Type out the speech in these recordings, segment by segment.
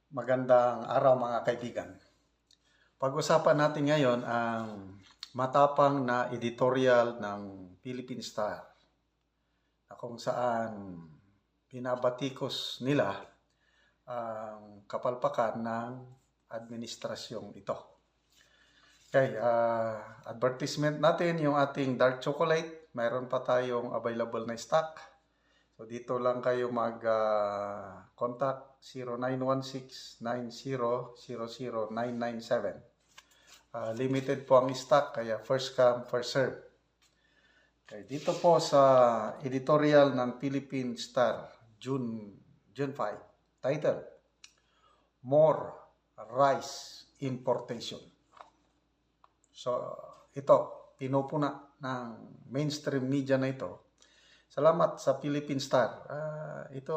Magandang araw mga kaibigan. Pag-usapan natin ngayon ang matapang na editorial ng Philippine Star na kung saan binabatikos nila ang kapalpakan ng administrasyong ito. Okay, advertisement natin yung ating dark chocolate. Mayroon pa tayong available na stock. So dito lang kayo mag-contact 0916-9000-997. Limited po ang stock kaya first come, first serve. Okay, dito po sa editorial ng Philippine Star, June 5, title, More Rice Importation. So ito, pinupuna ng mainstream media na ito. Salamat sa Philippine Star. Ito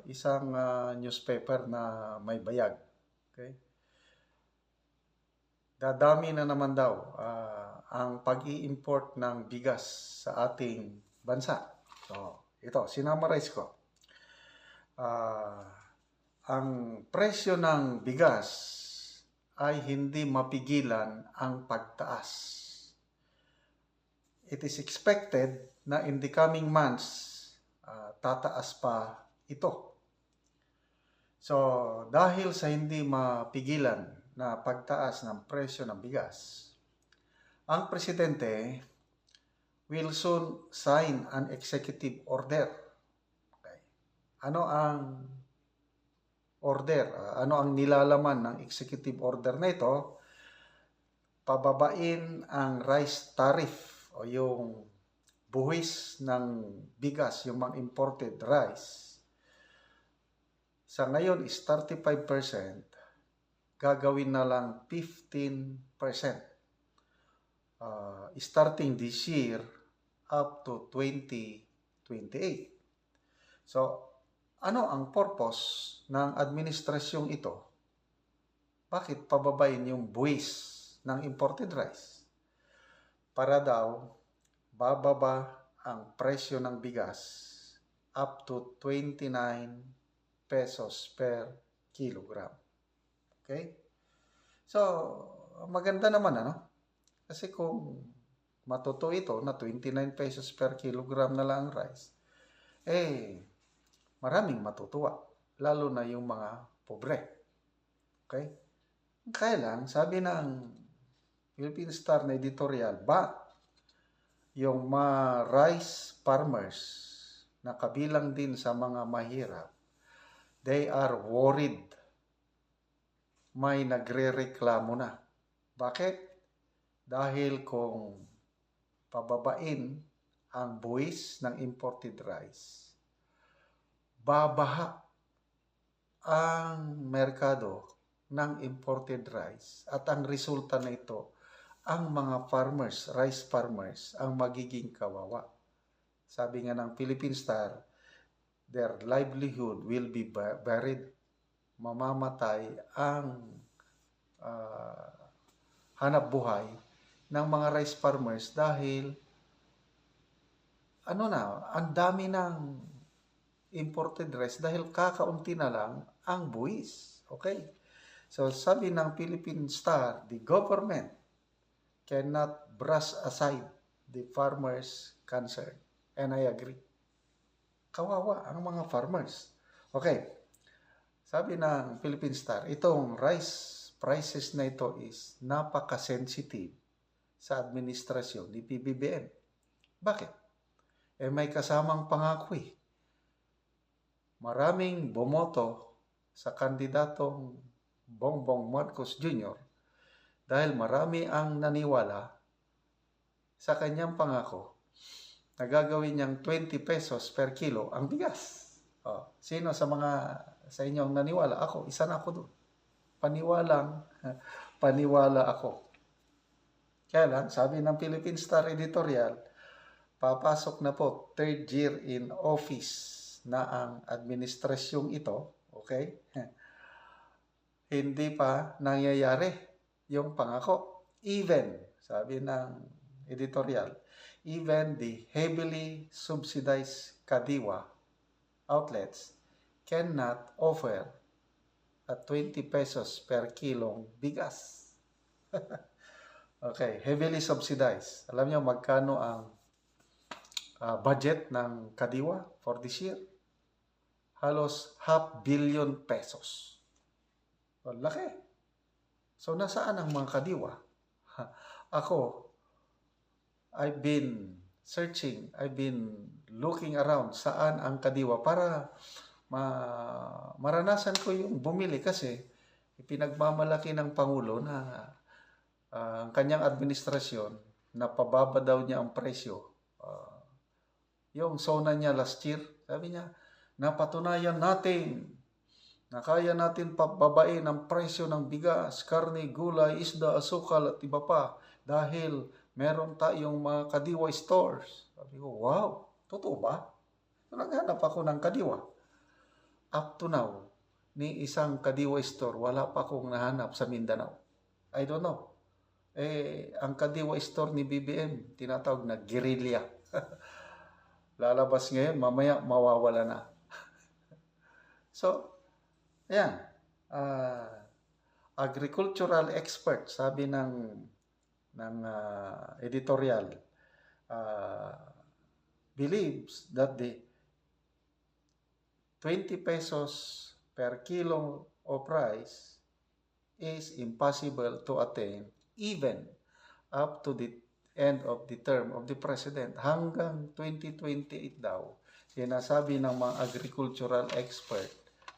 isang newspaper na may bayag. Okay? Dadami na naman daw ang pag-i-import ng bigas sa ating bansa. So, ito, sinamarize ko. Ang presyo ng bigas ay hindi mapigilan ang pagtaas. It is expected na in the coming months, tataas pa ito. So, dahil sa hindi mapigilan na pagtaas ng presyo ng bigas, ang presidente will soon sign an executive order. Okay. Ano ang order? Ano ang nilalaman ng executive order na ito? Pababain ang rice tariff o yung buwis ng bigas, yung mga imported rice. Sa ngayon is 35%, gagawin na lang 15%. Starting this year up to 2028. So, ano ang purpose ng administrasyong ito? Bakit pababain yung buwis ng imported rice? Para daw bababa ang presyo ng bigas up to 29 pesos per kilogram. Okay? So, maganda naman ano? Kasi kung matuto ito na 29 pesos per kilogram na lang ang rice, maraming matutuwa. Lalo na yung mga pobre. Okay? Kaya lang, sabi ng Philippine Star na editorial, yung mga rice farmers na kabilang din sa mga mahirap, they are worried. May nagre-reklamo na. Bakit? Dahil kung pababain ang buwis ng imported rice, babaha ang merkado ng imported rice at ang resulta na ito, ang mga farmers, rice farmers, ang magiging kawawa. Sabi nga ng Philippine Star, their livelihood will be buried. Mamamatay ang hanap buhay ng mga rice farmers dahil ang dami ng imported rice dahil kakaunti na lang ang buwis. Okay? So sabi ng Philippine Star, the government cannot brush aside the farmers' concern. And I agree. Kawawa ang mga farmers. Okay. Sabi ng Philippine Star, itong rice prices na ito is napaka-sensitive sa administrasyon ni PBBM. Bakit? May kasamang pangako eh. Maraming bumoto sa kandidatong Bongbong Marcos Jr. dahil marami ang naniwala sa kanyang pangako na gagawin niyang 20 pesos per kilo ang bigas. Sino sa inyong naniwala? Ako, isa na ako doon. Paniwala ako. Kaya lang, sabi ng Philippine Star editorial, papasok na po 3rd year in office na ang administrasyong ito, okay? Hindi pa nangyayari yung pangako. Even, sabi ng editorial, even the heavily subsidized Kadiwa outlets cannot offer at 20 pesos per kilong bigas. Okay, heavily subsidized. Alam niyo magkano ang budget ng Kadiwa for this year? Halos 500 million pesos. So, laki. So, nasaan ang mga Kadiwa? Ako, I've been searching, I've been looking around saan ang Kadiwa para maranasan ko yung bumili kasi ipinagmamalaki ng Pangulo na ang kanyang administrasyon na pababa daw niya ang presyo. Yung SONA niya last year, sabi niya, napatunayan natin na kaya natin pababain ang presyo ng bigas, karne, gulay, isda, asukal at iba pa dahil meron tayong mga Kadiwa stores. Sabi ko, wow, totoo ba? Naghanap ako ng Kadiwa. Up to now, ni isang Kadiwa store, wala pa akong nahanap sa Mindanao. I don't know. Ang Kadiwa store ni BBM, tinatawag na guerrilla. Lalabas ngayon, mamaya mawawala na. So, ayan. Agricultural expert, sabi ng editorial, believes that the 20 pesos per kilo of rice is impossible to attain even up to the end of the term of the President. Hanggang 2028 daw, sinasabi ng mga agricultural expert,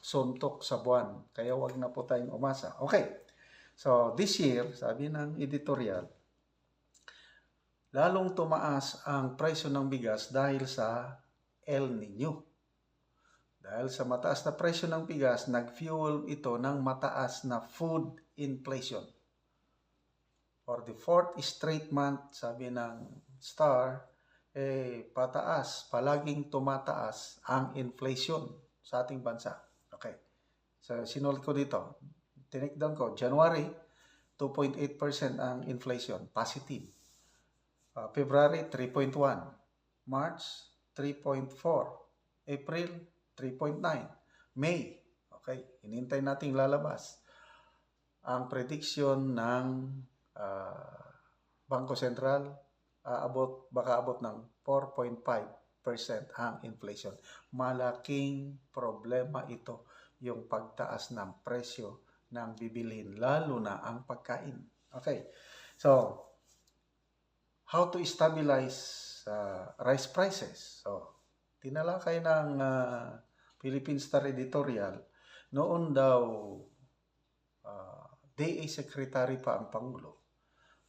suntok sa buwan. Kaya wag na po tayong umasa. Okay. So, this year, sabi ng editorial, lalong tumaas ang presyo ng bigas dahil sa El Nino. Dahil sa mataas na presyo ng bigas, nag-fuel ito ng mataas na food inflation. For the fourth straight month, sabi ng Star, pataas, palaging tumataas ang inflation sa ating bansa. Okay. So, sinulat ko dito. Tinake down ko, January, 2.8% ang inflation, positive. February, 3.1. March, 3.4. April, 3.9. May, okay, hinintay nating lalabas. Ang prediction ng Bangko Sentral, baka abot ng 4.5% ang inflation. Malaking problema ito, yung pagtaas ng presyo ng bibilhin, lalo na ang pagkain. Okay, so, how to stabilize rice prices? So, tinalakay ng Philippine Star Editorial, noon daw DA Secretary pa ang Pangulo.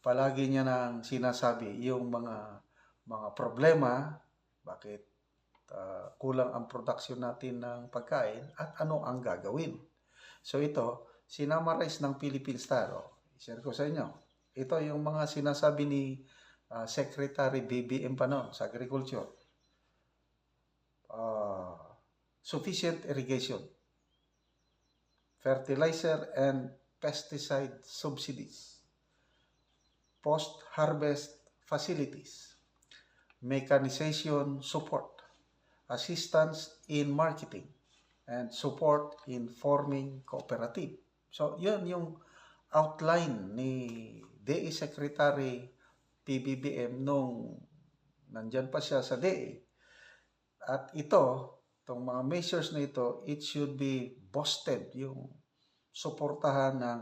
Palagi niya nang sinasabi yung mga problema, bakit kulang ang production natin ng pagkain at ano ang gagawin. So ito, sinamarize ng Philippine Star. I-share ko sa inyo. Ito yung mga sinasabi ni Secretary BBM pa noon sa Agriculture. Sufficient irrigation, fertilizer and pesticide subsidies, post-harvest facilities, mechanization support, assistance in marketing, and support in forming cooperative. So, yun yung outline ni DA Secretary PBBM nung nandyan pa siya sa DA. At itong mga measures na ito, it should be boosted, yung suportahan ng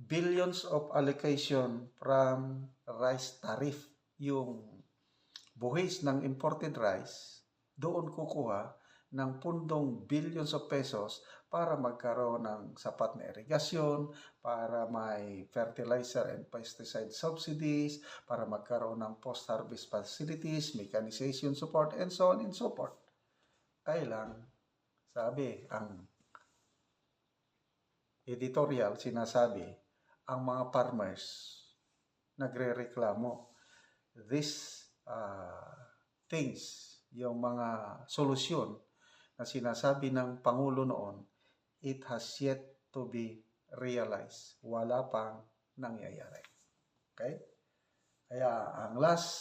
billions of allocation from rice tariff. Yung buhis ng imported rice, doon kukuha ng pundong billions of pesos para magkaroon ng sapat na irigasyon, para may fertilizer and pesticide subsidies, para magkaroon ng post-harvest facilities, mechanization support, and so on and so forth. Kailang, sabi, ang editorial sinasabi, ang mga farmers nagrereklamo. These things, yung mga solusyon na sinasabi ng Pangulo noon, it has yet to be realized. Wala pang nangyayari. Okay? Kaya ang last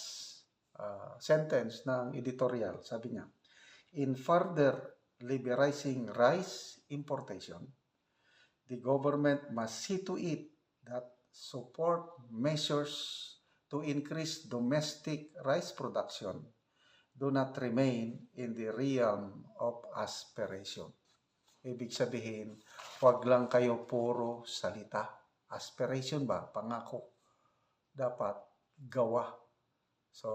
sentence ng editorial, sabi niya, in further liberalizing rice importation, the government must see to it that support measures to increase domestic rice production do not remain in the realm of aspiration. Ibig sabihin, wag lang kayo puro salita. Aspiration ba? Pangako. Dapat gawa. So,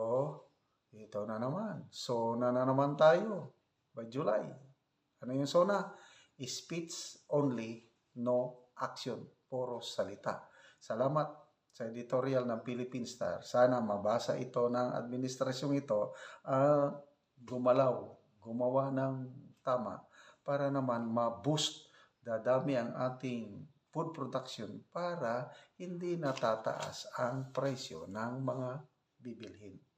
ito na naman. So na naman tayo. By July. Ano yung SONA? Speech only, no action. Puro salita. Salamat sa editorial ng Philippine Star. Sana mabasa ito ng administrasyong ito, gumalaw, gumawa ng tama para naman ma-boost, dadami ang ating food production para hindi natataas ang presyo ng mga bibilhin.